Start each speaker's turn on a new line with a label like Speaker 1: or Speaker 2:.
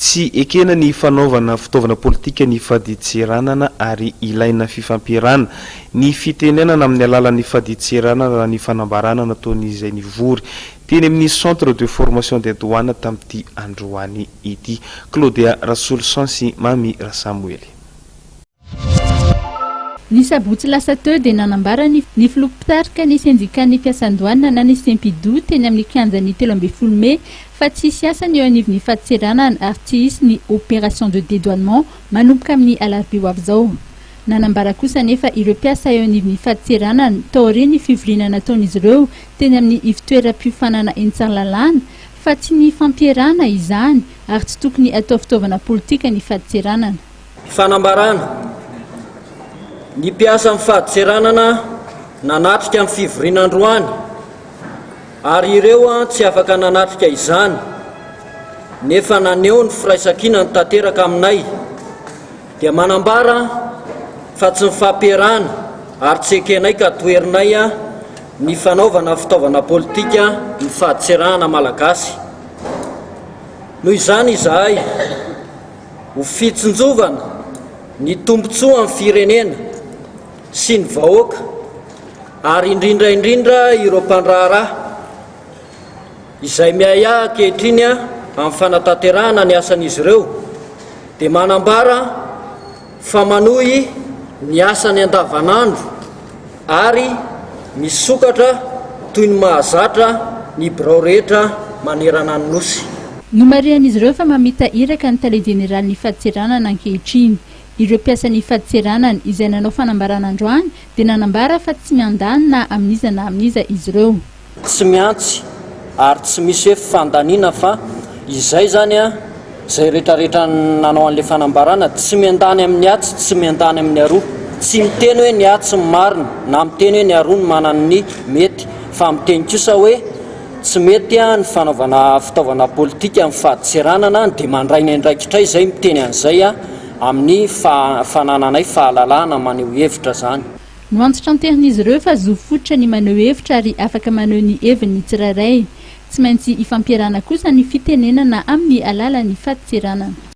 Speaker 1: tsy ekena ny fanaovana fitaovana politika ny faditseranana ary ilaina fifampiarana ny fitenenana amin'ny alalan'ny faditseranana ny fanambarana nataon'izay ny vory teny amin'ny centre de formation des douanes tamin'ity androany ity. Claudia Rasoulson sy Mami Rasamuel.
Speaker 2: Ny sabotsy lasa teo dia nanambara ny filopitarika ny syndicat ny mpiasan-doanina na ny Sempidou teny amin'ny kianjan'ny 13 Mey fa tsisy asa ny eo anivon'ny faditseranana ary tsy hisy ny opération de dédouanement manomboka amin'ny alarobia ho avy zao. Nanambara kosa nefa ireo mpiasa eo anivon'ny faditseranana taory ny fivoriana nataon'izy ireo teny amin'ny ivitoeram-piofanana eny-Tsarlalana fa tsy ny fampiarana izany ary tsy tokony atao fitaovana politika ny faditseranana.
Speaker 3: Fanambarana ny mpiasa amin'ny faditseranana nanatrika amin'ny fivorian'androany ary ireo tsy afaka nanatrika izany nefa naneho ny firaisankina ny tanteraka aminay dia manambara fa tsy ny fampiarana ary tsy ekenay ka toerinay ny fanaovana fitaovana politika ny faditseranana malagasy. Noho izany izahay ho fitsinjovana ny tombontsoa amin'ny firenena sy ny vahoaka ary indrindra ireo mpandraharaha izay miay ankehitriny amin'ny fanatanterahana ny asan'izy ireo dia manambara fa manohy ny asany andavanandro ary misokatra toy ny mahazatra ny birao rehetra manerana ny nosy.
Speaker 2: Nomarian'izy ireo fa mamita iraka ny tale général ny faditseranana ankehitriny. Ireo mpiasan'ny faditseranana izay nanao fanambarana androany dia nanambara fa tsy miandany na amin'iza izy ireo.
Speaker 3: Tsy miantsy ary tsy misy hoe fandaniana fa izay zany zay rehetrarehetra nanao an'ilay fanambarana tsy miandany amin'ny atsy tsy miandany amin'ny aroa, tsy miteny hoe ny atsy ny marina na miteny hoe ny aroa ny manana ny mety fa miteny kosa hoe tsy mety ny fanaovana fitaovana politika amin'ny faditseranana dia mandray ny andraikitray izay miteny an'izay amin'ny fanananay fahalalahana maneho hevitra zany.
Speaker 2: No antsotra antehin'izy ireo fa zo fototra ny maneho hevitra ary afaka maneho ny heviny tsirairay. Tsy maintsy ifampiarana kosa ny fitenenana amin'ny alalan'ny faditseranana.